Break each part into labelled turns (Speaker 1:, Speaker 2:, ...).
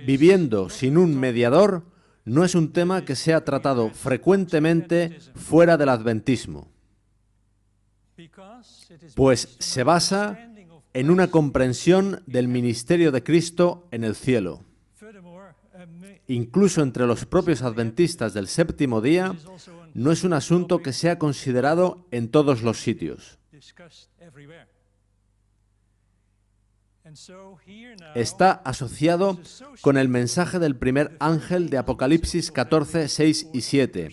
Speaker 1: Viviendo sin un mediador no es un tema que sea tratado frecuentemente fuera del adventismo, pues se basa en una comprensión del ministerio de Cristo en el cielo. Incluso entre los propios adventistas del séptimo día, no es un asunto que sea considerado en todos los sitios. Está asociado con el mensaje del primer ángel de Apocalipsis 14, 6 y 7,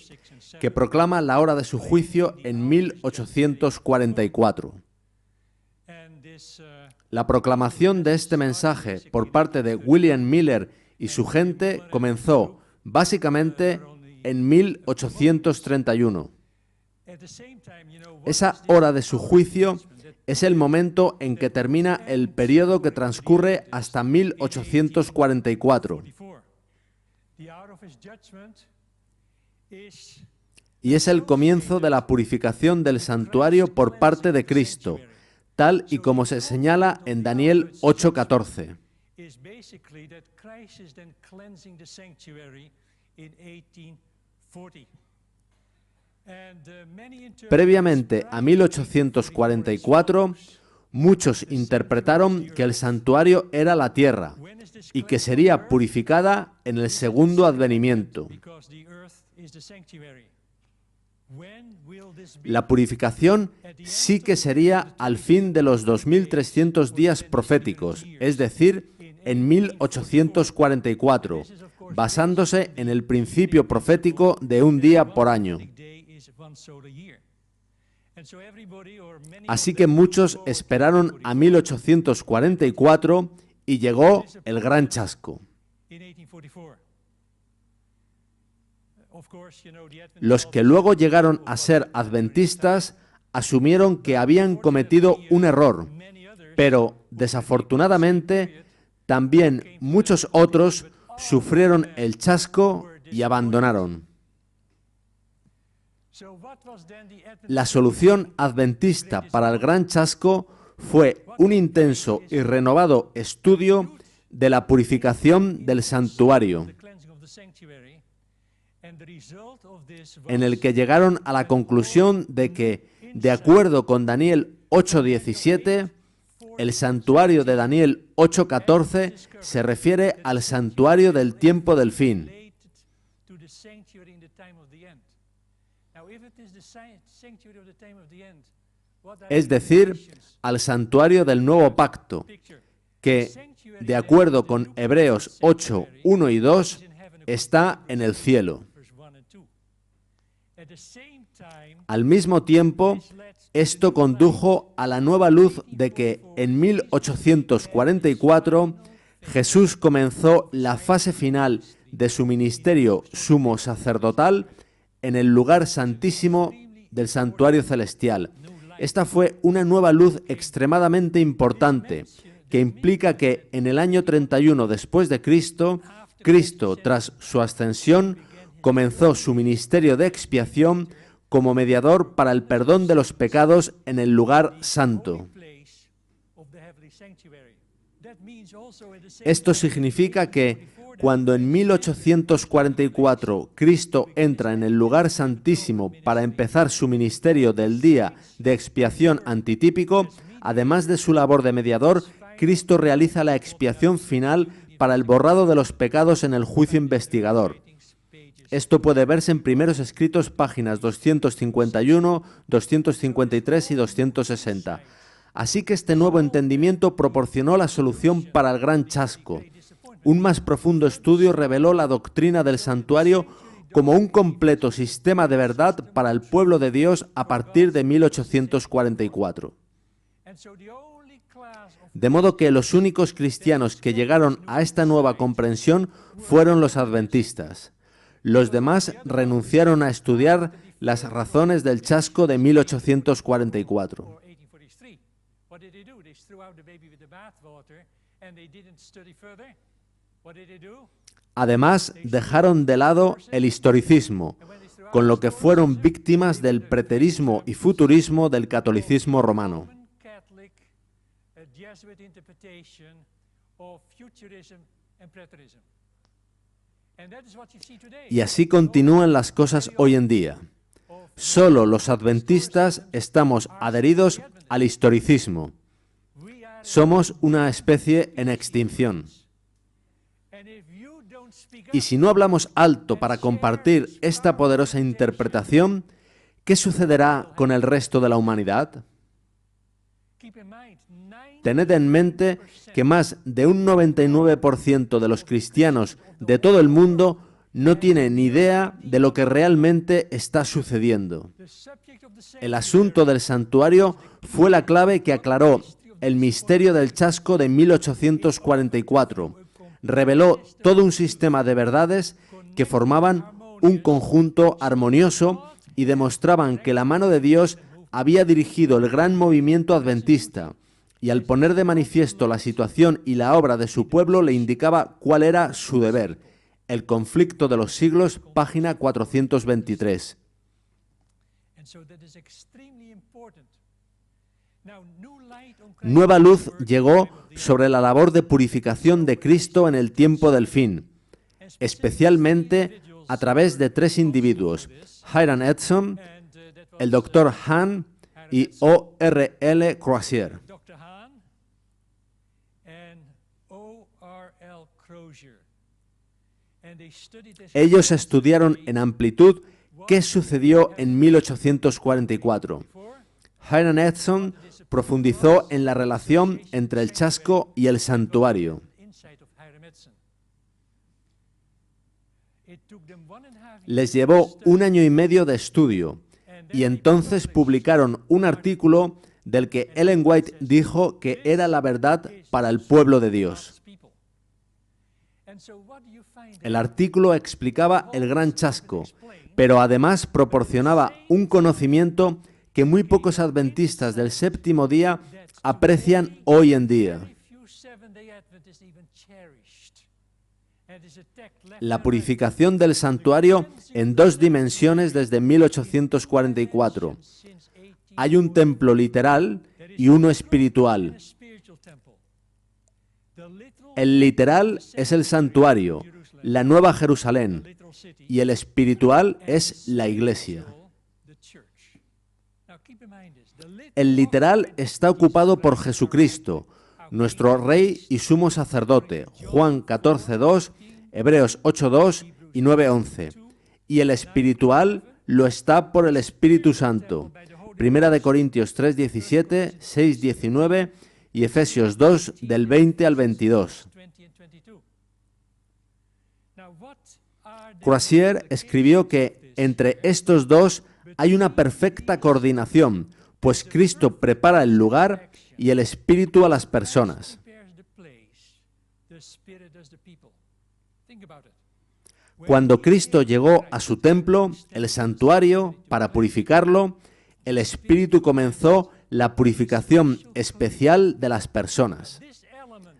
Speaker 1: que proclama la hora de su juicio en 1844. La proclamación de este mensaje por parte de William Miller y su gente comenzó, básicamente, en 1831. Esa hora de su juicio es el momento en que termina el periodo que transcurre hasta 1844. Y es el comienzo de la purificación del santuario por parte de Cristo, tal y como se señala en Daniel 8:14. Previamente a 1844, muchos interpretaron que el santuario era la tierra y que sería purificada en el segundo advenimiento. La purificación sí que sería al fin de los 2300 días proféticos, es decir, en 1844, basándose en el principio profético de un día por año. Así que muchos esperaron a 1844 y llegó el gran chasco. Los que luego llegaron a ser adventistas asumieron que habían cometido un error, pero desafortunadamente también muchos otros sufrieron el chasco y abandonaron. La solución adventista para el gran chasco fue un intenso y renovado estudio de la purificación del santuario, en el que llegaron a la conclusión de que, de acuerdo con Daniel 8:17, el santuario de Daniel 8:14 se refiere al santuario del tiempo del fin. Es decir, al santuario del nuevo pacto, que, de acuerdo con Hebreos 8, 1 y 2, está en el cielo. Al mismo tiempo, esto condujo a la nueva luz de que en 1844 Jesús comenzó la fase final de su ministerio sumo sacerdotal en el lugar santísimo del santuario celestial. Esta fue una nueva luz extremadamente importante, que implica que en el año 31 después de Cristo, Cristo, tras su ascensión, comenzó su ministerio de expiación como mediador para el perdón de los pecados en el lugar santo. Esto significa que cuando en 1844 Cristo entra en el lugar santísimo para empezar su ministerio del día de expiación antitípico, además de su labor de mediador, Cristo realiza la expiación final para el borrado de los pecados en el juicio investigador. Esto puede verse en Primeros Escritos, páginas 251, 253 y 260. Así que este nuevo entendimiento proporcionó la solución para el gran chasco. Un más profundo estudio reveló la doctrina del santuario como un completo sistema de verdad para el pueblo de Dios a partir de 1844. De modo que los únicos cristianos que llegaron a esta nueva comprensión fueron los adventistas. Los demás renunciaron a estudiar las razones del chasco de 1844. Además, dejaron de lado el historicismo, con lo que fueron víctimas del preterismo y futurismo del catolicismo romano. Y así continúan las cosas hoy en día. Solo los adventistas estamos adheridos al historicismo. Somos una especie en extinción. Y si no hablamos alto para compartir esta poderosa interpretación, ¿qué sucederá con el resto de la humanidad? Tened en mente que más de un 99% de los cristianos de todo el mundo no tiene ni idea de lo que realmente está sucediendo. El asunto del santuario fue la clave que aclaró el misterio del chasco de 1844. Reveló todo un sistema de verdades que formaban un conjunto armonioso y demostraban que la mano de Dios había dirigido el gran movimiento adventista, y al poner de manifiesto la situación y la obra de su pueblo le indicaba cuál era su deber. El conflicto de los siglos, página 423. Nueva luz llegó sobre la labor de purificación de Cristo en el tiempo del fin, especialmente a través de tres individuos: Hiram Edson, el Dr. Hahn y O.R.L. Crozier. Ellos estudiaron en amplitud qué sucedió en 1844. Hiram Edson profundizó en la relación entre el chasco y el santuario. Les llevó 1 año y medio de estudio y entonces publicaron un artículo del que Ellen White dijo que era la verdad para el pueblo de Dios. El artículo explicaba el gran chasco, pero además proporcionaba un conocimiento que muy pocos adventistas del séptimo día aprecian hoy en día. La purificación del santuario en 2 dimensiones desde 1844. Hay un templo literal y uno espiritual. El literal es el santuario, la Nueva Jerusalén, y el espiritual es la Iglesia. El literal está ocupado por Jesucristo, nuestro Rey y Sumo Sacerdote, Juan 14:2, Hebreos 8:2 y 9:11. Y el espiritual lo está por el Espíritu Santo, 1 Corintios 3:17, 6:19 y Efesios 2, del 20 al 22. Crozier escribió que entre estos dos hay una perfecta coordinación, pues Cristo prepara el lugar y el Espíritu a las personas. Cuando Cristo llegó a su templo, el santuario, para purificarlo, el Espíritu comenzó la purificación especial de las personas.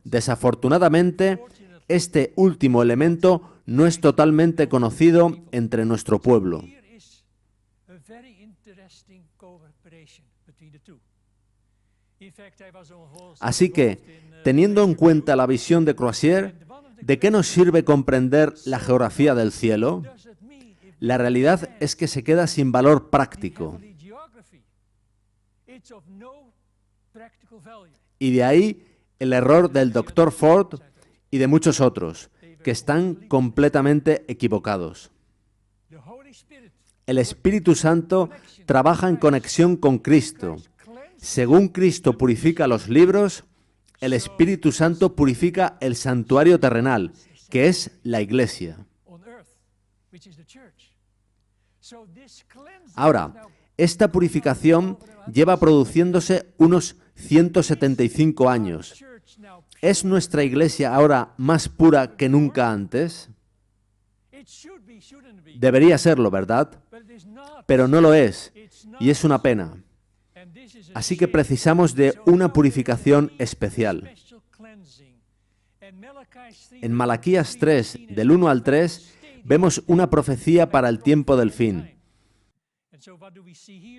Speaker 1: Desafortunadamente, este último elemento no es totalmente conocido entre nuestro pueblo. Así que, teniendo en cuenta la visión de Crozier, ¿de qué nos sirve comprender la geografía del cielo? La realidad es que se queda sin valor práctico. Y de ahí el error del Dr. Ford y de muchos otros, que están completamente equivocados. El Espíritu Santo trabaja en conexión con Cristo. Según Cristo purifica los libros, el Espíritu Santo purifica el santuario terrenal, que es la Iglesia. Ahora, esta purificación lleva produciéndose unos 175 años. ¿Es nuestra Iglesia ahora más pura que nunca antes? Debería serlo, ¿verdad? Pero no lo es, y es una pena. Así que precisamos de una purificación especial. En Malaquías 3, del 1 al 3, vemos una profecía para el tiempo del fin.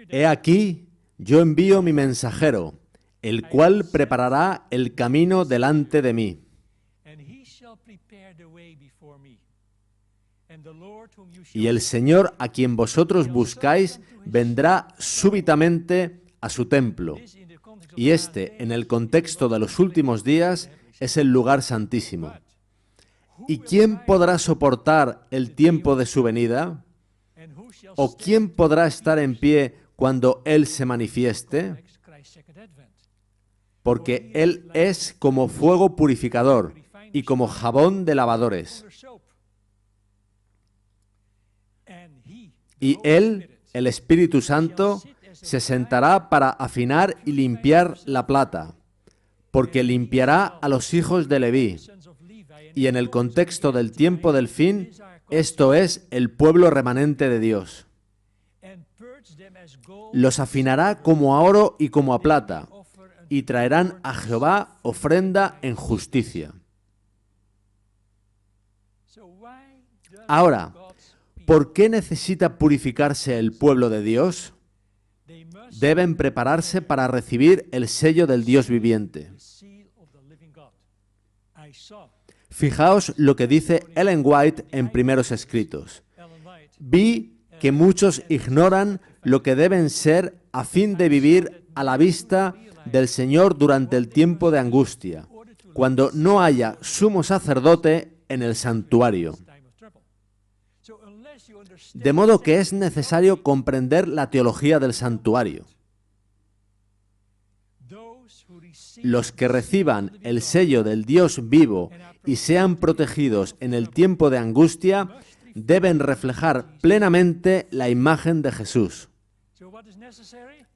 Speaker 1: He aquí, yo envío mi mensajero, el cual preparará el camino delante de mí. Y el Señor a quien vosotros buscáis vendrá súbitamente a su templo. Y este, en el contexto de los últimos días, es el lugar santísimo. ¿Y quién podrá soportar el tiempo de su venida? ¿O quién podrá estar en pie cuando Él se manifieste? Porque Él es como fuego purificador y como jabón de lavadores. Y Él, el Espíritu Santo, se sentará para afinar y limpiar la plata, porque limpiará a los hijos de Leví. Y en el contexto del tiempo del fin, esto es el pueblo remanente de Dios. Los afinará como a oro y como a plata, y traerán a Jehová ofrenda en justicia. Ahora, ¿por qué necesita purificarse el pueblo de Dios? Deben prepararse para recibir el sello del Dios viviente. Fijaos lo que dice Ellen White en Primeros Escritos. Vi que muchos ignoran lo que deben ser a fin de vivir a la vista del Señor durante el tiempo de angustia, cuando no haya sumo sacerdote en el santuario. De modo que es necesario comprender la teología del santuario. Los que reciban el sello del Dios vivo y sean protegidos en el tiempo de angustia deben reflejar plenamente la imagen de Jesús.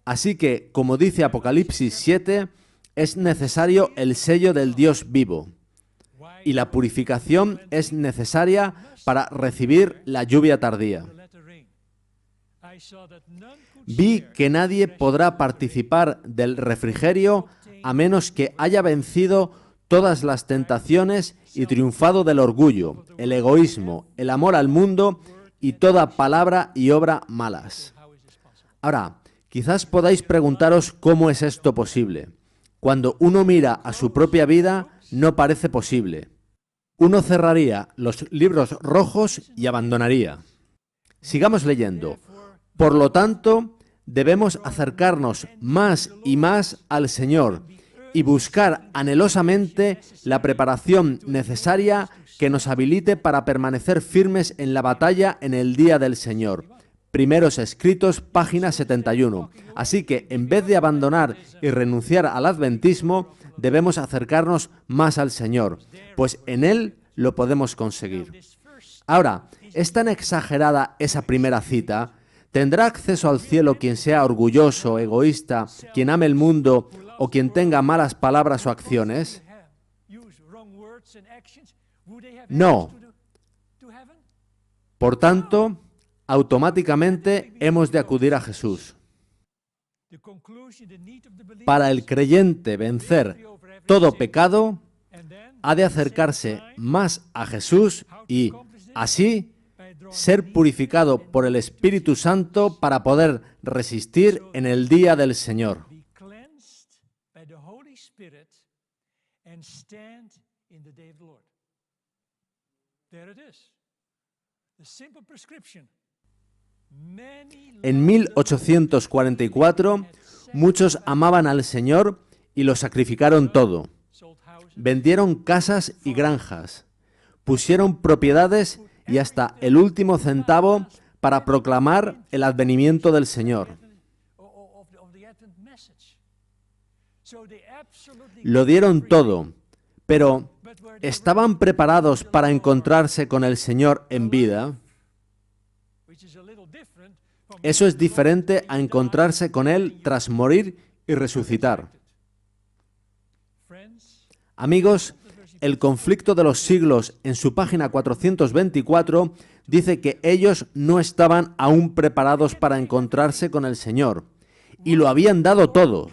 Speaker 1: Así que, como dice Apocalipsis 7, es necesario el sello del Dios vivo. Y la purificación es necesaria para recibir la lluvia tardía. Vi que nadie podrá participar del refrigerio a menos que haya vencido todas las tentaciones y triunfado del orgullo, el egoísmo, el amor al mundo y toda palabra y obra malas. Ahora, quizás podáis preguntaros cómo es esto posible. Cuando uno mira a su propia vida, no parece posible. Uno cerraría los libros rojos y abandonaría. Sigamos leyendo. Por lo tanto, debemos acercarnos más y más al Señor y buscar anhelosamente la preparación necesaria que nos habilite para permanecer firmes en la batalla en el día del Señor. Primeros Escritos, página 71. Así que, en vez de abandonar y renunciar al adventismo, debemos acercarnos más al Señor, pues en Él lo podemos conseguir. Ahora, ¿es tan exagerada esa primera cita? ¿Tendrá acceso al cielo quien sea orgulloso, egoísta, quien ame el mundo o quien tenga malas palabras o acciones? No. Por tanto, automáticamente hemos de acudir a Jesús. Para el creyente vencer todo pecado, ha de acercarse más a Jesús y, así, ser purificado por el Espíritu Santo para poder resistir en el día del Señor. En 1844, muchos amaban al Señor y lo sacrificaron todo. Vendieron casas y granjas, pusieron propiedades y hasta el último centavo para proclamar el advenimiento del Señor. Lo dieron todo, pero ¿estaban preparados para encontrarse con el Señor en vida? Eso es diferente a encontrarse con Él tras morir y resucitar. Amigos, el conflicto de los siglos, en su página 424, dice que ellos no estaban aún preparados para encontrarse con el Señor, y lo habían dado todo.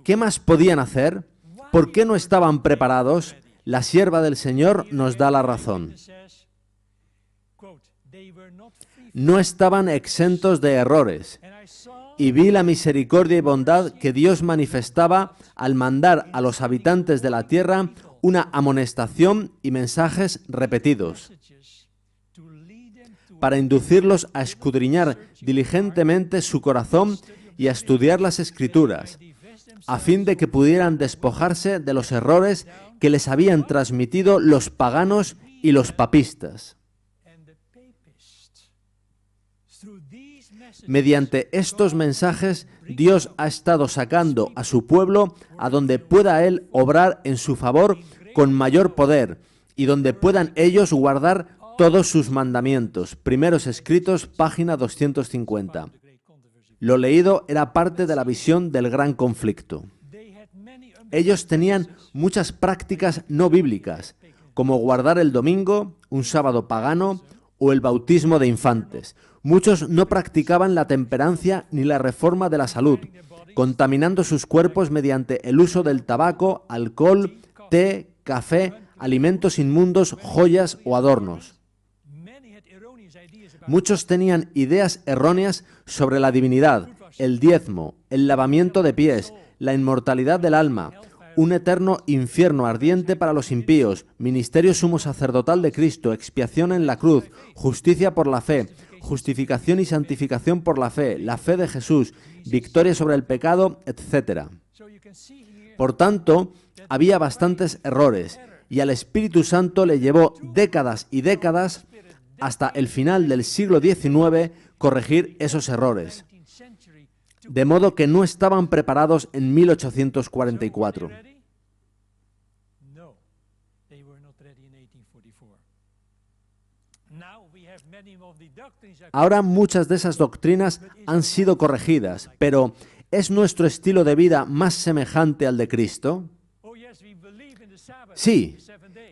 Speaker 1: ¿Qué más podían hacer? ¿Por qué no estaban preparados? La sierva del Señor nos da la razón. No estaban exentos de errores, y vi la misericordia y bondad que Dios manifestaba al mandar a los habitantes de la tierra una amonestación y mensajes repetidos, para inducirlos a escudriñar diligentemente su corazón y a estudiar las Escrituras, a fin de que pudieran despojarse de los errores que les habían transmitido los paganos y los papistas. Mediante estos mensajes, Dios ha estado sacando a su pueblo a donde pueda Él obrar en su favor con mayor poder y donde puedan ellos guardar todos sus mandamientos. Primeros Escritos, página 250. Lo leído era parte de la visión del gran conflicto. Ellos tenían muchas prácticas no bíblicas, como guardar el domingo, un sábado pagano o el bautismo de infantes. Muchos no practicaban la temperancia ni la reforma de la salud, contaminando sus cuerpos mediante el uso del tabaco, alcohol, té, café, alimentos inmundos, joyas o adornos. Muchos tenían ideas erróneas sobre la divinidad, el diezmo, el lavamiento de pies, la inmortalidad del alma, un eterno infierno ardiente para los impíos, ministerio sumo sacerdotal de Cristo, expiación en la cruz, justicia por la fe, justificación y santificación por la fe de Jesús, victoria sobre el pecado, etc. Por tanto, había bastantes errores y al Espíritu Santo le llevó décadas y décadas hasta el final del siglo XIX corregir esos errores, de modo que no estaban preparados en 1844. Ahora muchas de esas doctrinas han sido corregidas, pero ¿es nuestro estilo de vida más semejante al de Cristo? Sí,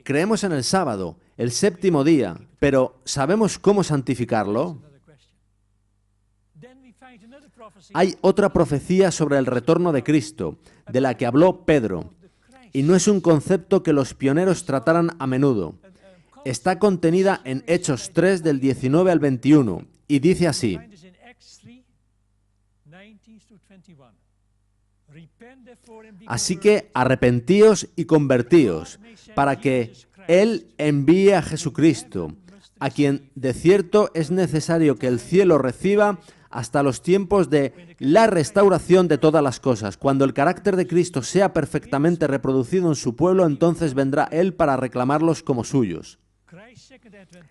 Speaker 1: creemos en el sábado, el séptimo día, pero ¿sabemos cómo santificarlo? Hay otra profecía sobre el retorno de Cristo, de la que habló Pedro, y no es un concepto que los pioneros trataran a menudo. Está contenida en Hechos 3 del 19 al 21 y dice así: Así que arrepentíos y convertíos, para que Él envíe a Jesucristo, a quien de cierto es necesario que el cielo reciba hasta los tiempos de la restauración de todas las cosas. Cuando el carácter de Cristo sea perfectamente reproducido en su pueblo, entonces vendrá Él para reclamarlos como suyos.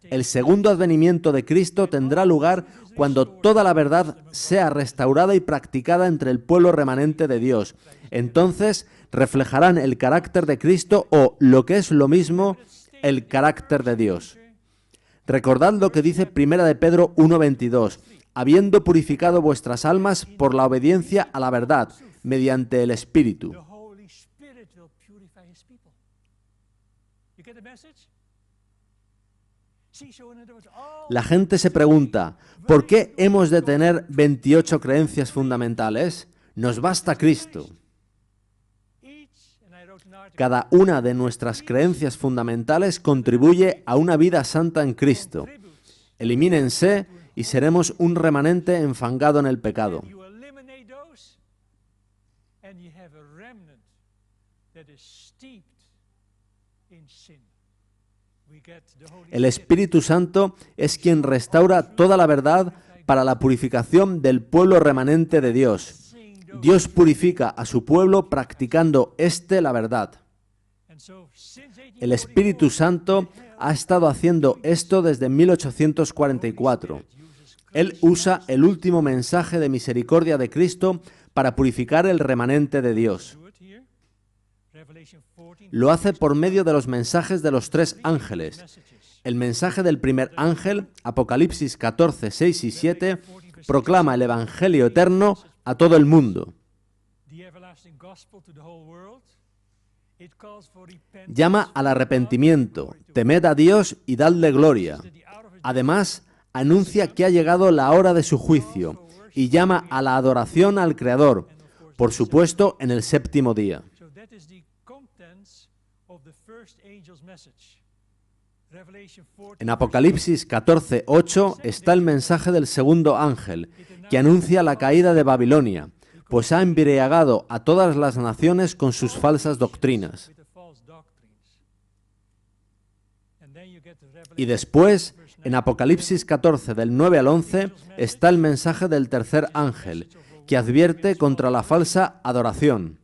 Speaker 1: El segundo advenimiento de Cristo tendrá lugar cuando toda la verdad sea restaurada y practicada entre el pueblo remanente de Dios. Entonces reflejarán el carácter de Cristo o, lo que es lo mismo, el carácter de Dios. Recordad lo que dice 1 de Pedro 1:22, habiendo purificado vuestras almas por la obediencia a la verdad, mediante el Espíritu. La gente se pregunta, ¿por qué hemos de tener 28 creencias fundamentales? Nos basta Cristo. Cada una de nuestras creencias fundamentales contribuye a una vida santa en Cristo. Elimínense y seremos un remanente enfangado en el pecado. El Espíritu Santo es quien restaura toda la verdad para la purificación del pueblo remanente de Dios. Dios purifica a su pueblo practicando la verdad. El Espíritu Santo ha estado haciendo esto desde 1844. Él usa el último mensaje de misericordia de Cristo para purificar el remanente de Dios. Lo hace por medio de los mensajes de los 3 ángeles. El mensaje del primer ángel, Apocalipsis 14, 6 y 7, proclama el Evangelio eterno a todo el mundo. Llama al arrepentimiento, temed a Dios y dadle gloria. Además, anuncia que ha llegado la hora de su juicio y llama a la adoración al Creador, por supuesto en el séptimo día. En Apocalipsis 14, 8 está el mensaje del segundo ángel, que anuncia la caída de Babilonia, pues ha embriagado a todas las naciones con sus falsas doctrinas. Y después, en Apocalipsis 14, del 9 al 11, está el mensaje del tercer ángel, que advierte contra la falsa adoración.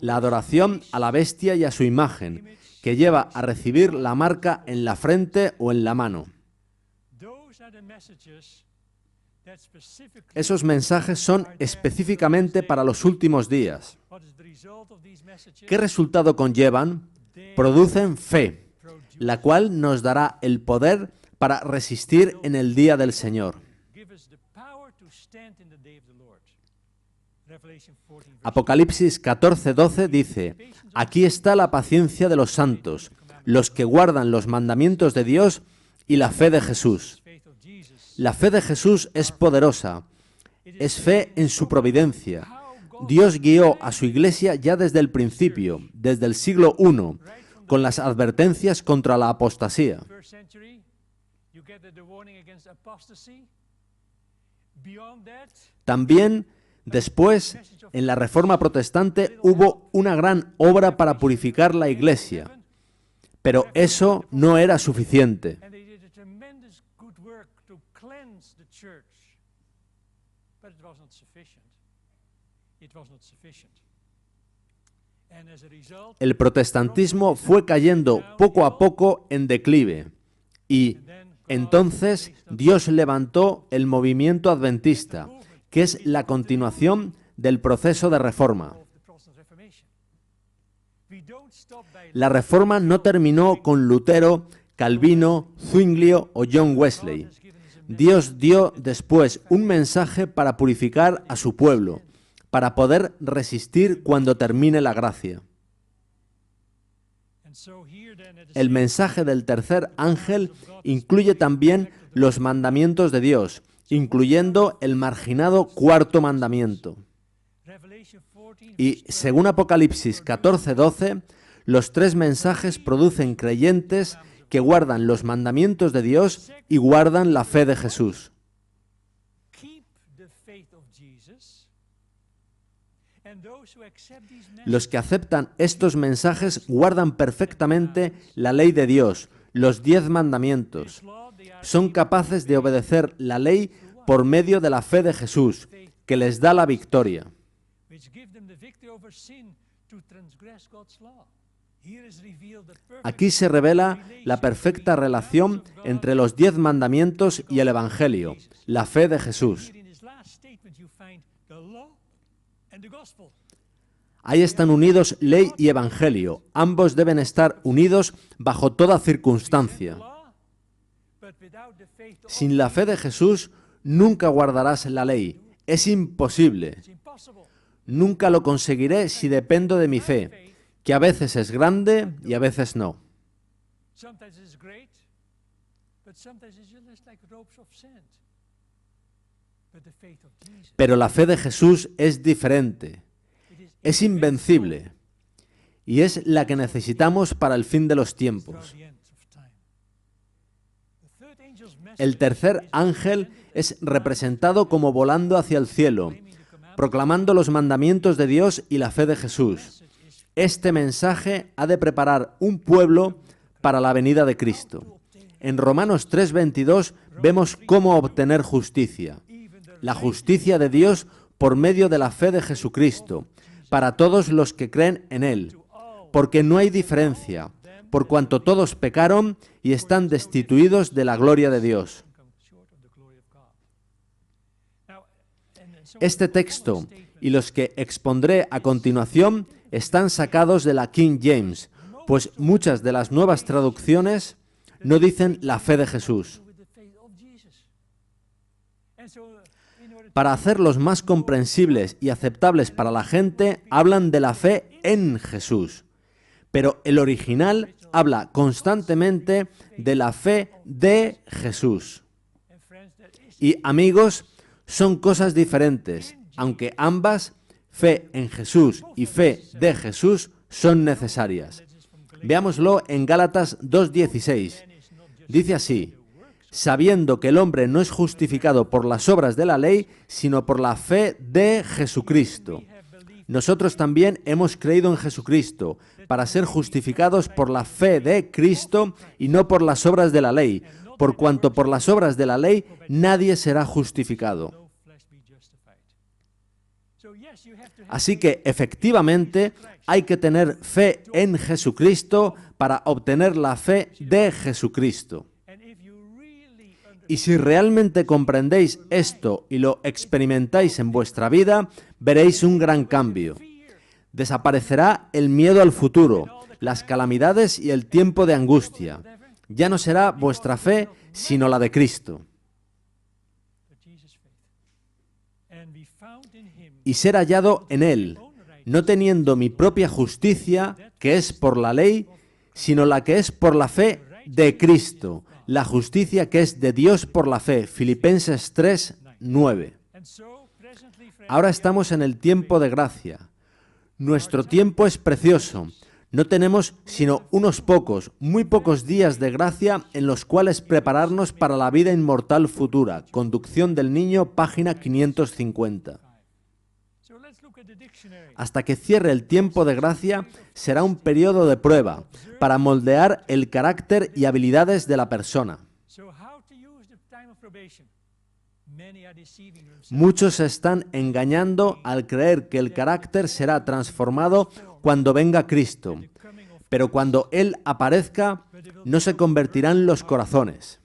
Speaker 1: La adoración a la bestia y a su imagen, que lleva a recibir la marca en la frente o en la mano. Esos mensajes son específicamente para los últimos días. ¿Qué resultado conllevan? Producen fe, la cual nos dará el poder para resistir en el día del Señor. Apocalipsis 14, 12 dice: aquí está la paciencia de los santos, los que guardan los mandamientos de Dios y la fe de Jesús. La fe de Jesús es poderosa, es fe en su providencia. Dios guió a su iglesia ya desde el principio, desde el siglo I, con las advertencias contra la apostasía. También, después, en la Reforma Protestante hubo una gran obra para purificar la iglesia, pero eso no era suficiente. El protestantismo fue cayendo poco a poco en declive y entonces Dios levantó el movimiento adventista, que es la continuación del proceso de reforma. La reforma no terminó con Lutero, Calvino, Zwinglio o John Wesley. Dios dio después un mensaje para purificar a su pueblo, para poder resistir cuando termine la gracia. El mensaje del tercer ángel incluye también los mandamientos de Dios, incluyendo el marginado cuarto mandamiento. Y según Apocalipsis 14, 12, los tres mensajes producen creyentes que guardan los mandamientos de Dios y guardan la fe de Jesús. Los que aceptan estos mensajes guardan perfectamente la ley de Dios, los 10 mandamientos. Son capaces de obedecer la ley por medio de la fe de Jesús, que les da la victoria. Aquí se revela la perfecta relación entre los 10 mandamientos y el Evangelio, la fe de Jesús. Ahí están unidos ley y evangelio. Ambos deben estar unidos bajo toda circunstancia. Sin la fe de Jesús, nunca guardarás la ley. Es imposible. Nunca lo conseguiré si dependo de mi fe, que a veces es grande y a veces no. Pero la fe de Jesús es diferente. Es invencible y es la que necesitamos para el fin de los tiempos. El tercer ángel es representado como volando hacia el cielo, proclamando los mandamientos de Dios y la fe de Jesús. Este mensaje ha de preparar un pueblo para la venida de Cristo. En Romanos 3:22 vemos cómo obtener justicia. La justicia de Dios por medio de la fe de Jesucristo, para todos los que creen en Él, porque no hay diferencia, por cuanto todos pecaron y están destituidos de la gloria de Dios. Este texto y los que expondré a continuación están sacados de la King James, pues muchas de las nuevas traducciones no dicen la fe de Jesús. Para hacerlos más comprensibles y aceptables para la gente, hablan de la fe en Jesús. Pero el original habla constantemente de la fe de Jesús. Y amigos, son cosas diferentes, aunque ambas, fe en Jesús y fe de Jesús, son necesarias. Veámoslo en Gálatas 2:16. Dice así: sabiendo que el hombre no es justificado por las obras de la ley, sino por la fe de Jesucristo. nosotros también hemos creído en Jesucristo para ser justificados por la fe de Cristo y no por las obras de la ley, por cuanto por las obras de la ley nadie será justificado. Así que, efectivamente, hay que tener fe en Jesucristo para obtener la fe de Jesucristo. Y si realmente comprendéis esto y lo experimentáis en vuestra vida, veréis un gran cambio. Desaparecerá el miedo al futuro, las calamidades y el tiempo de angustia. Ya no será vuestra fe, sino la de Cristo. Y ser hallado en Él, no teniendo mi propia justicia, que es por la ley, sino la que es por la fe de Cristo, la justicia que es de Dios por la fe. Filipenses 3, 9. Ahora estamos en el tiempo de gracia. Nuestro tiempo es precioso. No tenemos sino unos pocos, muy pocos días de gracia en los cuales prepararnos para la vida inmortal futura. Conducción del Niño, página 550. Hasta que cierre el tiempo de gracia, será un periodo de prueba para moldear el carácter y habilidades de la persona. Muchos se están engañando al creer que el carácter será transformado cuando venga Cristo, pero cuando Él aparezca, no se convertirán los corazones.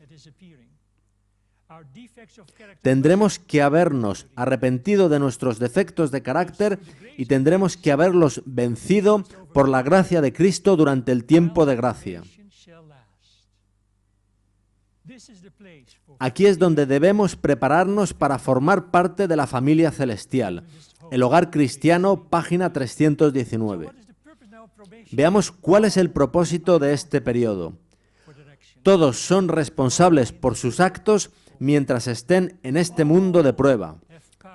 Speaker 1: Tendremos que habernos arrepentido de nuestros defectos de carácter y tendremos que haberlos vencido por la gracia de Cristo durante el tiempo de gracia. Aquí es donde debemos prepararnos para formar parte de la familia celestial. El hogar cristiano, página 319. Veamos cuál es el propósito de este periodo. Todos son responsables por sus actos mientras estén en este mundo de prueba.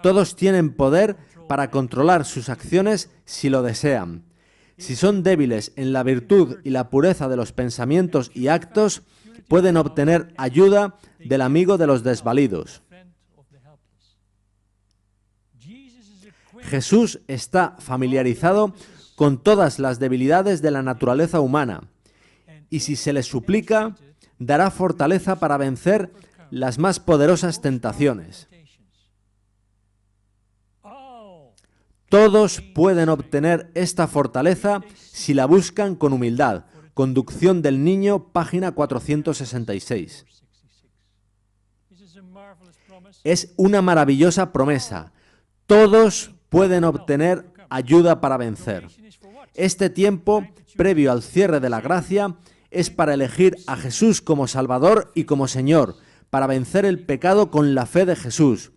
Speaker 1: Todos tienen poder para controlar sus acciones si lo desean. Si son débiles en la virtud y la pureza de los pensamientos y actos, pueden obtener ayuda del amigo de los desvalidos. Jesús está familiarizado con todas las debilidades de la naturaleza humana y si se le suplica, dará fortaleza para vencer las más poderosas tentaciones. Todos pueden obtener esta fortaleza si la buscan con humildad. Conducción del Niño, página 466. Es una maravillosa promesa. Todos pueden obtener ayuda para vencer. Este tiempo, previo al cierre de la gracia, es para elegir a Jesús como Salvador y como Señor, para vencer el pecado con la fe de Jesús,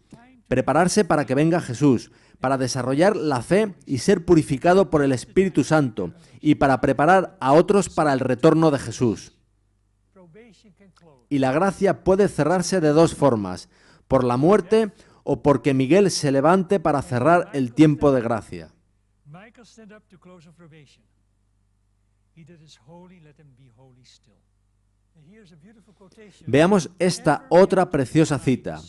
Speaker 1: prepararse para que venga Jesús, para desarrollar la fe y ser purificado por el Espíritu Santo, y para preparar a otros para el retorno de Jesús. Y la gracia puede cerrarse de dos formas, por la muerte o porque Miguel se levante para cerrar el tiempo de gracia. Veamos esta otra preciosa cita.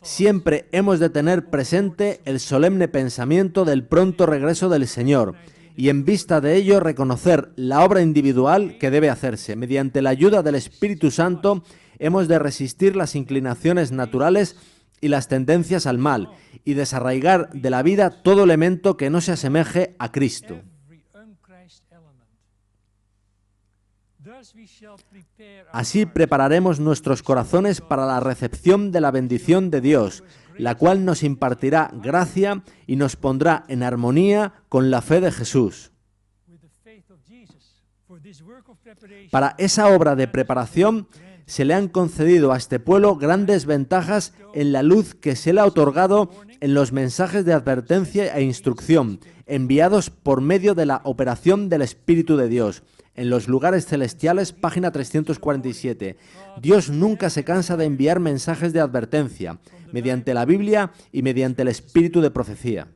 Speaker 1: Siempre hemos de tener presente el solemne pensamiento del pronto regreso del Señor y en vista de ello reconocer la obra individual que debe hacerse. Mediante la ayuda del Espíritu Santo hemos de resistir las inclinaciones naturales y las tendencias al mal y desarraigar de la vida todo elemento que no se asemeje a Cristo. Así prepararemos nuestros corazones para la recepción de la bendición de Dios, la cual nos impartirá gracia y nos pondrá en armonía con la fe de Jesús. Para esa obra de preparación se le han concedido a este pueblo grandes ventajas en la luz que se le ha otorgado en los mensajes de advertencia e instrucción, enviados por medio de la operación del Espíritu de Dios. En los lugares celestiales, página 347. Dios nunca se cansa de enviar mensajes de advertencia, mediante la Biblia y mediante el espíritu de profecía.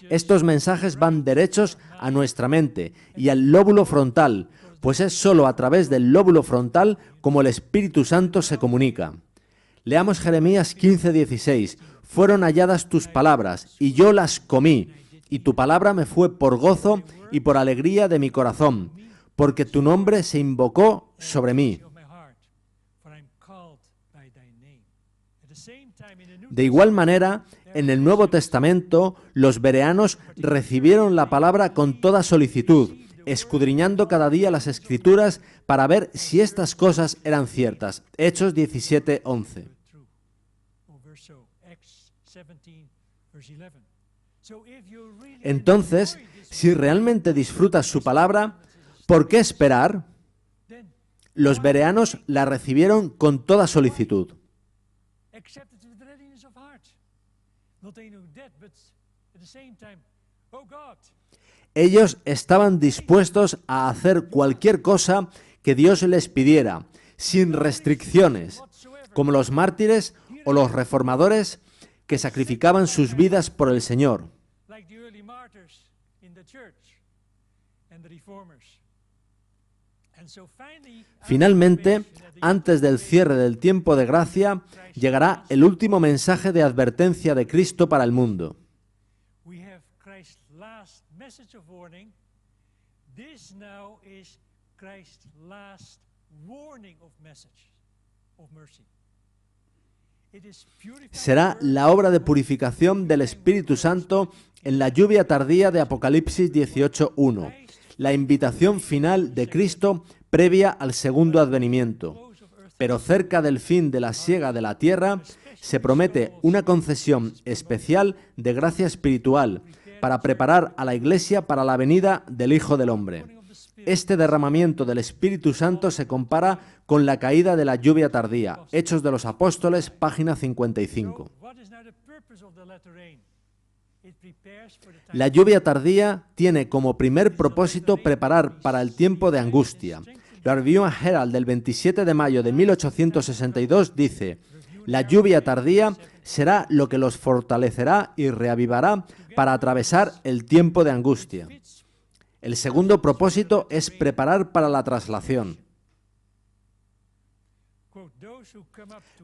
Speaker 1: Estos mensajes van derechos a nuestra mente y al lóbulo frontal, pues es sólo a través del lóbulo frontal como el Espíritu Santo se comunica. Leamos Jeremías 15:16. fueron halladas tus palabras, y yo las comí, y tu palabra me fue por gozo y por alegría de mi corazón, porque tu nombre se invocó sobre mí. De igual manera, en el Nuevo Testamento, los bereanos recibieron la palabra con toda solicitud, escudriñando cada día las Escrituras para ver si estas cosas eran ciertas. Hechos 17:11. Entonces, si realmente disfrutas su palabra, ¿por qué esperar? Los bereanos la recibieron con toda solicitud. Ellos estaban dispuestos a hacer cualquier cosa que Dios les pidiera, sin restricciones, como los mártires o los reformadores que sacrificaban sus vidas por el Señor. Finalmente, antes del cierre del tiempo de gracia, llegará el último mensaje de advertencia de Cristo para el mundo. Será la obra de purificación del Espíritu Santo en la lluvia tardía de Apocalipsis 18:1, la invitación final de Cristo previa al segundo advenimiento. Pero cerca del fin de la siega de la tierra, se promete una concesión especial de gracia espiritual para preparar a la Iglesia para la venida del Hijo del Hombre. Este derramamiento del Espíritu Santo se compara con la caída de la lluvia tardía. Hechos de los Apóstoles, página 55. La lluvia tardía tiene como primer propósito preparar para el tiempo de angustia. La Review and Herald del 27 de mayo de 1862 dice: la lluvia tardía será lo que los fortalecerá y reavivará para atravesar el tiempo de angustia. El segundo propósito es preparar para la traslación.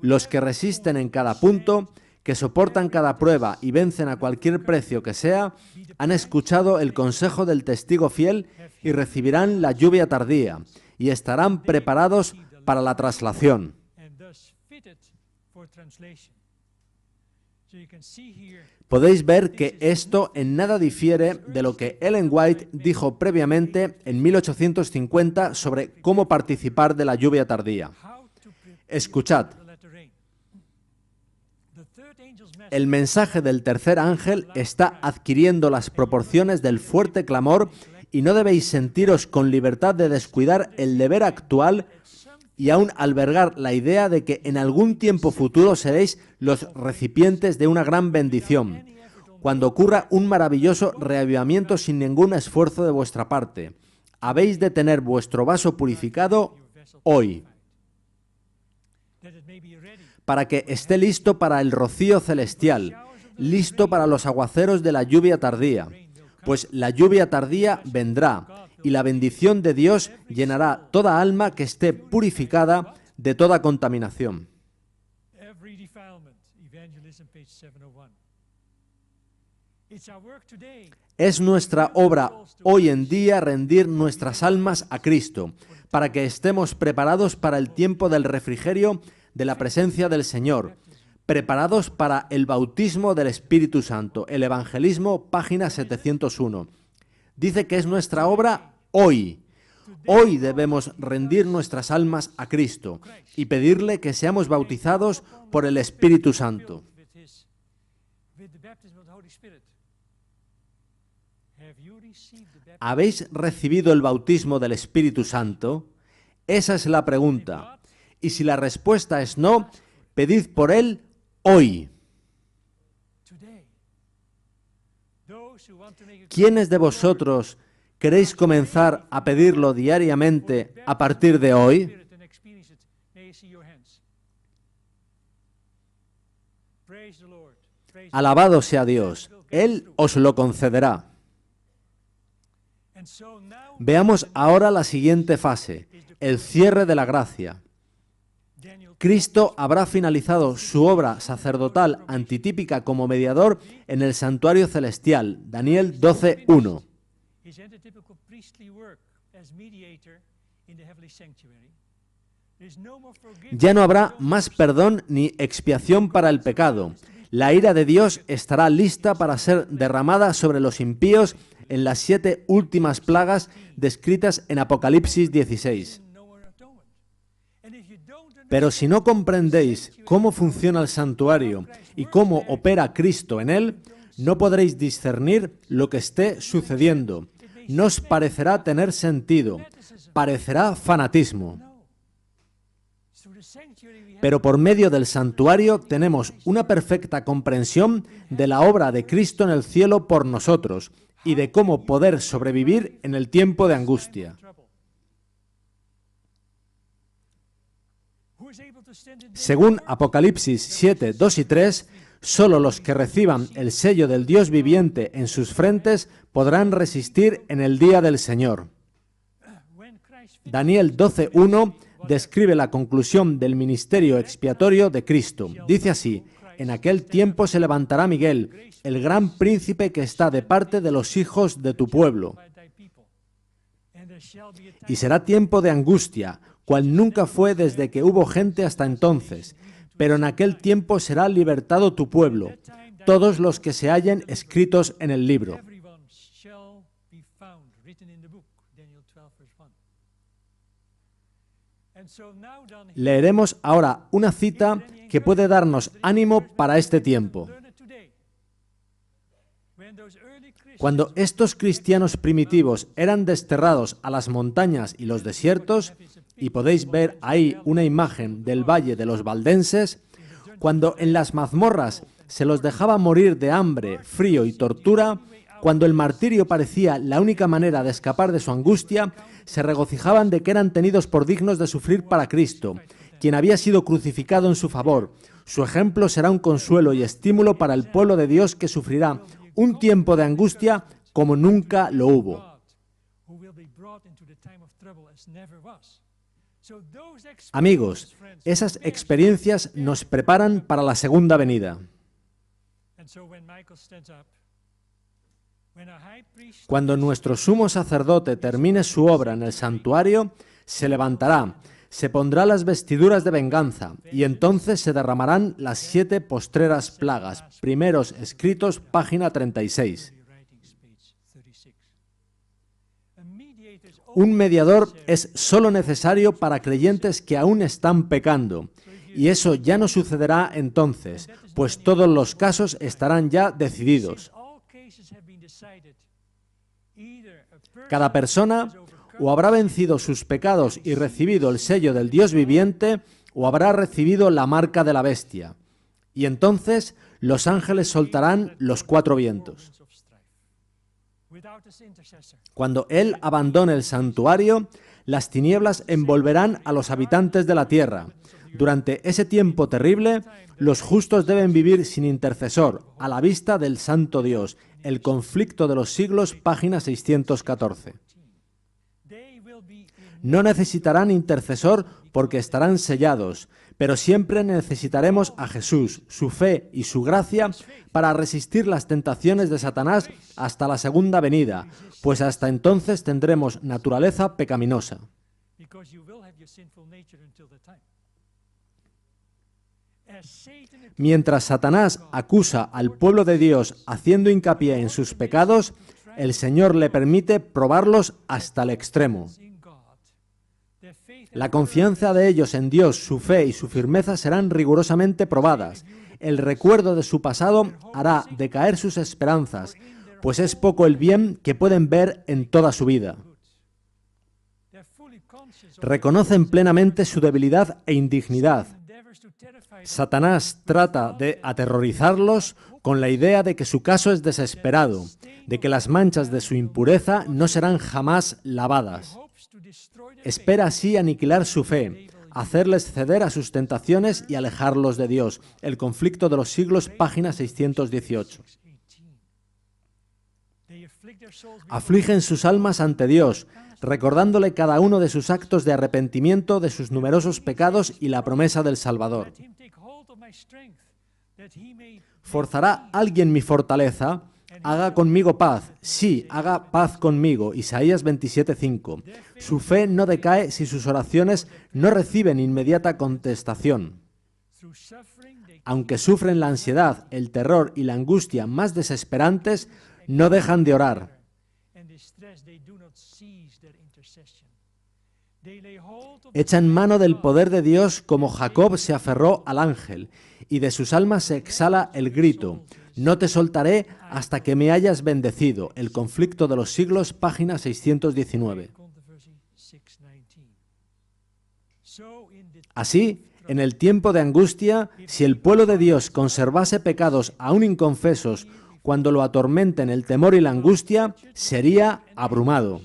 Speaker 1: Los que resisten en cada punto, que soportan cada prueba y vencen a cualquier precio que sea, han escuchado el consejo del testigo fiel y recibirán la lluvia tardía, y estarán preparados para la traslación. Podéis ver que esto en nada difiere de lo que Ellen White dijo previamente en 1850 sobre cómo participar de la lluvia tardía. Escuchad. El mensaje del tercer ángel está adquiriendo las proporciones del fuerte clamor y no debéis sentiros con libertad de descuidar el deber actual y aún albergar la idea de que en algún tiempo futuro seréis los recipientes de una gran bendición, cuando ocurra un maravilloso reavivamiento sin ningún esfuerzo de vuestra parte. Habéis de tener vuestro vaso purificado hoy, para que esté listo para el rocío celestial, listo para los aguaceros de la lluvia tardía, pues la lluvia tardía vendrá, y la bendición de Dios llenará toda alma que esté purificada de toda contaminación. Es nuestra obra hoy en día rendir nuestras almas a Cristo, para que estemos preparados para el tiempo del refrigerio de la presencia del Señor, preparados para el bautismo del Espíritu Santo. El Evangelismo, página 701. Dice que es nuestra obra hoy. Hoy debemos rendir nuestras almas a Cristo y pedirle que seamos bautizados por el Espíritu Santo. ¿Habéis recibido el bautismo del Espíritu Santo? Esa es la pregunta. Y si la respuesta es no, pedid por él hoy. ¿Quiénes de vosotros queréis comenzar a pedirlo diariamente a partir de hoy? Alabado sea Dios, Él os lo concederá. Veamos ahora la siguiente fase, el cierre de la gracia. Cristo habrá finalizado su obra sacerdotal antitípica como mediador en el santuario celestial. Daniel 12:1. Ya no habrá más perdón ni expiación para el pecado. La ira de Dios estará lista para ser derramada sobre los impíos en las 7 últimas plagas descritas en Apocalipsis 16. Pero si no comprendéis cómo funciona el santuario y cómo opera Cristo en él, no podréis discernir lo que esté sucediendo. No os parecerá tener sentido, parecerá fanatismo. Pero por medio del santuario tenemos una perfecta comprensión de la obra de Cristo en el cielo por nosotros y de cómo poder sobrevivir en el tiempo de angustia. Según Apocalipsis 7, 2 y 3, solo los que reciban el sello del Dios viviente en sus frentes podrán resistir en el día del Señor. Daniel 12:1 describe la conclusión del ministerio expiatorio de Cristo. Dice así: en aquel tiempo se levantará Miguel, el gran príncipe que está de parte de los hijos de tu pueblo. Y será tiempo de angustia, cual nunca fue desde que hubo gente hasta entonces. Pero en aquel tiempo será libertado tu pueblo, todos los que se hallen escritos en el libro. Leeremos ahora una cita que puede darnos ánimo para este tiempo. Cuando estos cristianos primitivos eran desterrados a las montañas y los desiertos, y podéis ver ahí una imagen del Valle de los Valdenses, cuando en las mazmorras se los dejaba morir de hambre, frío y tortura, cuando el martirio parecía la única manera de escapar de su angustia, se regocijaban de que eran tenidos por dignos de sufrir para Cristo, quien había sido crucificado en su favor. Su ejemplo será un consuelo y estímulo para el pueblo de Dios que sufrirá un tiempo de angustia como nunca lo hubo. Amigos, esas experiencias nos preparan para la segunda venida. Cuando nuestro sumo sacerdote termine su obra en el santuario, se levantará, se pondrá las vestiduras de venganza, y entonces se derramarán las 7 postreras plagas. Primeros Escritos, página 36. Un mediador es solo necesario para creyentes que aún están pecando, y eso ya no sucederá entonces, pues todos los casos estarán ya decididos. Cada persona o habrá vencido sus pecados y recibido el sello del Dios viviente, o habrá recibido la marca de la bestia. Y entonces los ángeles soltarán los 4 vientos. Cuando Él abandone el santuario, las tinieblas envolverán a los habitantes de la tierra. Durante ese tiempo terrible, los justos deben vivir sin intercesor, a la vista del Santo Dios. El conflicto de los siglos, página 614. No necesitarán intercesor porque estarán sellados, pero siempre necesitaremos a Jesús, su fe y su gracia para resistir las tentaciones de Satanás hasta la segunda venida, pues hasta entonces tendremos naturaleza pecaminosa. Mientras Satanás acusa al pueblo de Dios haciendo hincapié en sus pecados, el Señor le permite probarlos hasta el extremo. La confianza de ellos en Dios, su fe y su firmeza serán rigurosamente probadas. El recuerdo de su pasado hará decaer sus esperanzas, pues es poco el bien que pueden ver en toda su vida. Reconocen plenamente su debilidad e indignidad. Satanás trata de aterrorizarlos con la idea de que su caso es desesperado, de que las manchas de su impureza no serán jamás lavadas. Espera así aniquilar su fe, hacerles ceder a sus tentaciones y alejarlos de Dios. El conflicto de los siglos, página 618. Afligen sus almas ante Dios, recordándole cada uno de sus actos de arrepentimiento, de sus numerosos pecados y la promesa del Salvador. ¿Forzará alguien mi fortaleza? Haga conmigo paz. Sí, haga paz conmigo. Isaías 27:5. Su fe no decae si sus oraciones no reciben inmediata contestación. Aunque sufren la ansiedad, el terror y la angustia más desesperantes, no dejan de orar. Echan mano del poder de Dios como Jacob se aferró al ángel, y de sus almas se exhala el grito: no te soltaré hasta que me hayas bendecido. El conflicto de los siglos, página 619. Así, en el tiempo de angustia, si el pueblo de Dios conservase pecados aún inconfesos cuando lo atormenten el temor y la angustia, sería abrumado.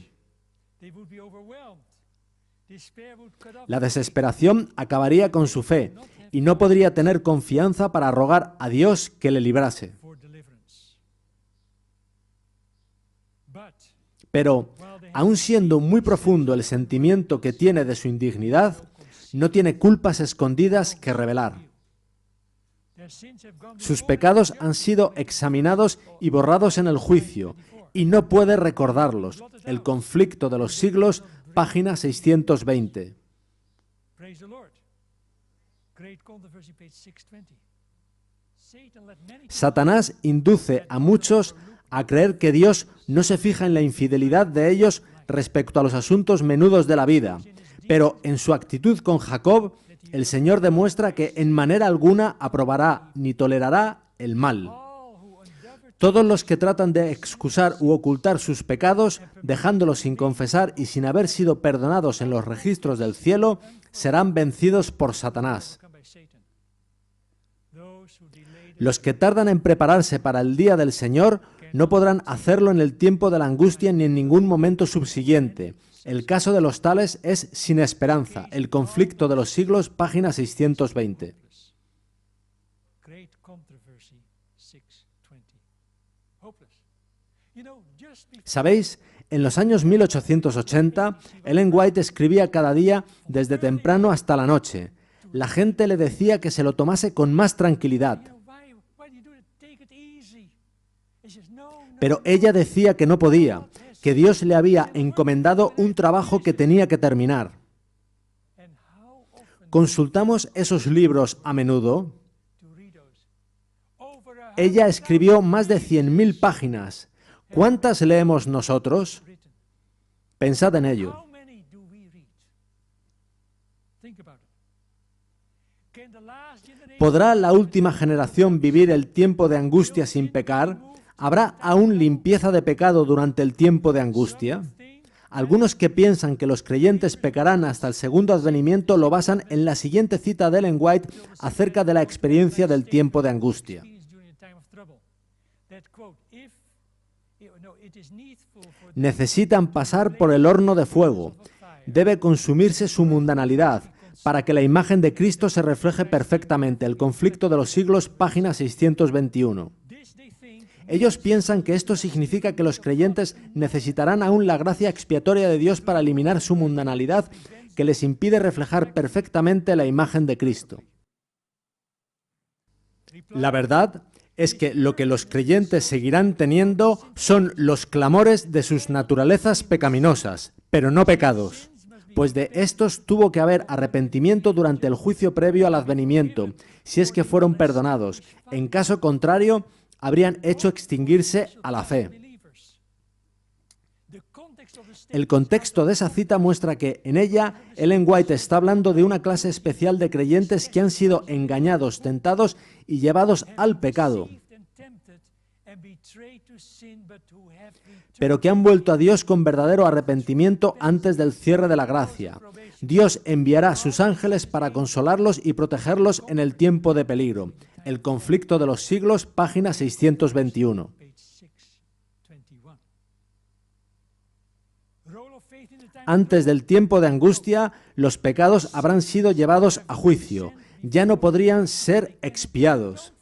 Speaker 1: La desesperación acabaría con su fe y no podría tener confianza para rogar a Dios que le librase. Pero, aun siendo muy profundo el sentimiento que tiene de su indignidad, no tiene culpas escondidas que revelar. Sus pecados han sido examinados y borrados en el juicio, y no puede recordarlos. El conflicto de los siglos, página 620. Satanás induce a muchos a creer que Dios no se fija en la infidelidad de ellos respecto a los asuntos menudos de la vida, pero en su actitud con Jacob, el Señor demuestra que en manera alguna aprobará ni tolerará el mal. Todos los que tratan de excusar u ocultar sus pecados, dejándolos sin confesar y sin haber sido perdonados en los registros del cielo, serán vencidos por Satanás. Los que tardan en prepararse para el día del Señor no podrán hacerlo en el tiempo de la angustia ni en ningún momento subsiguiente. El caso de los tales es sin esperanza. El conflicto de los siglos, página 620. ¿Sabéis? En los años 1880, Ellen White escribía cada día desde temprano hasta la noche. La gente le decía que se lo tomase con más tranquilidad. Pero ella decía que no podía, que Dios le había encomendado un trabajo que tenía que terminar. ¿Consultamos esos libros a menudo? Ella escribió más de 100.000 páginas. ¿Cuántas leemos nosotros? Pensad en ello. ¿Podrá la última generación vivir el tiempo de angustia sin pecar? ¿Habrá aún limpieza de pecado durante el tiempo de angustia? Algunos que piensan que los creyentes pecarán hasta el segundo advenimiento lo basan en la siguiente cita de Ellen White acerca de la experiencia del tiempo de angustia. Necesitan pasar por el horno de fuego. Debe consumirse su mundanalidad para que la imagen de Cristo se refleje perfectamente. El conflicto de los siglos, página 621. Ellos piensan que esto significa que los creyentes necesitarán aún la gracia expiatoria de Dios para eliminar su mundanalidad que les impide reflejar perfectamente la imagen de Cristo. La verdad es que lo que los creyentes seguirán teniendo son los clamores de sus naturalezas pecaminosas, pero no pecados, pues de estos tuvo que haber arrepentimiento durante el juicio previo al advenimiento, si es que fueron perdonados. En caso contrario, habrían hecho extinguirse a la fe. El contexto de esa cita muestra que en ella Ellen White está hablando de una clase especial de creyentes que han sido engañados, tentados y llevados al pecado, pero que han vuelto a Dios con verdadero arrepentimiento antes del cierre de la gracia. Dios enviará a sus ángeles para consolarlos y protegerlos en el tiempo de peligro. El conflicto de los siglos, página 621. Antes del tiempo de angustia, los pecados habrán sido llevados a juicio. Ya no podrían ser expiados.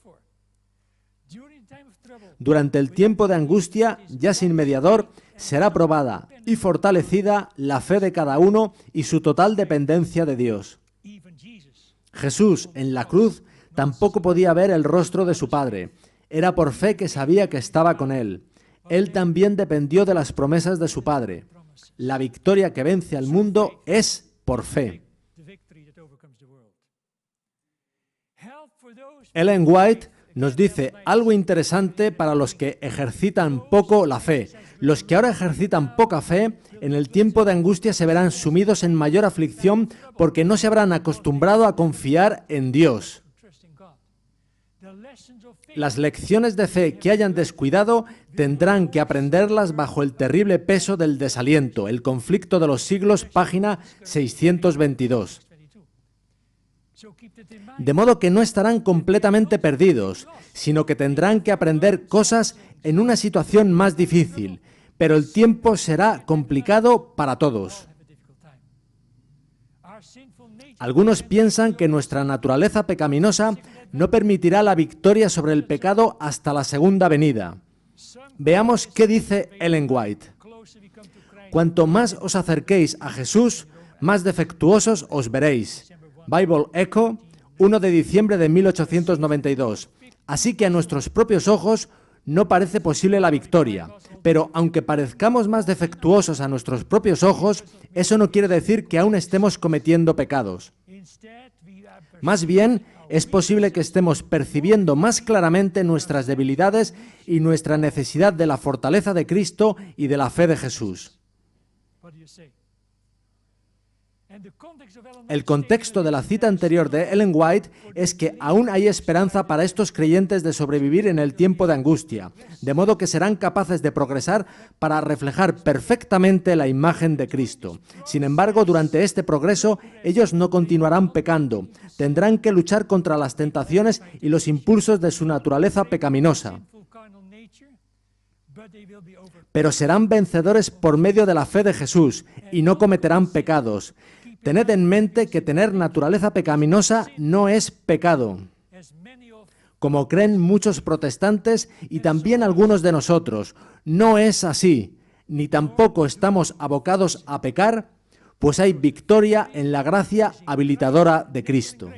Speaker 1: Durante el tiempo de angustia, ya sin mediador, será probada y fortalecida la fe de cada uno y su total dependencia de Dios. Jesús, en la cruz, tampoco podía ver el rostro de su Padre. Era por fe que sabía que estaba con Él. Él también dependió de las promesas de su Padre. La victoria que vence al mundo es por fe. Ellen White nos dice algo interesante para los que ejercitan poco la fe. Los que ahora ejercitan poca fe, en el tiempo de angustia se verán sumidos en mayor aflicción porque no se habrán acostumbrado a confiar en Dios. Las lecciones de fe que hayan descuidado tendrán que aprenderlas bajo el terrible peso del desaliento, el conflicto de los siglos, página 622. De modo que no estarán completamente perdidos, sino que tendrán que aprender cosas en una situación más difícil, pero el tiempo será complicado para todos. Algunos piensan que nuestra naturaleza pecaminosa no permitirá la victoria sobre el pecado hasta la segunda venida. Veamos qué dice Ellen White. Cuanto más os acerquéis a Jesús, más defectuosos os veréis. Bible Echo, 1 de diciembre de 1892. Así que a nuestros propios ojos no parece posible la victoria, pero aunque parezcamos más defectuosos a nuestros propios ojos, eso no quiere decir que aún estemos cometiendo pecados. Más bien, es posible que estemos percibiendo más claramente nuestras debilidades y nuestra necesidad de la fortaleza de Cristo y de la fe de Jesús. El contexto de la cita anterior de Ellen White es que aún hay esperanza para estos creyentes de sobrevivir en el tiempo de angustia, de modo que serán capaces de progresar para reflejar perfectamente la imagen de Cristo. Sin embargo, durante este progreso, ellos no continuarán pecando, tendrán que luchar contra las tentaciones y los impulsos de su naturaleza pecaminosa. Pero serán vencedores por medio de la fe de Jesús y no cometerán pecados. Tened en mente que tener naturaleza pecaminosa no es pecado, como creen muchos protestantes y también algunos de nosotros. No es así, ni tampoco estamos abocados a pecar, pues hay victoria en la gracia habilitadora de Cristo.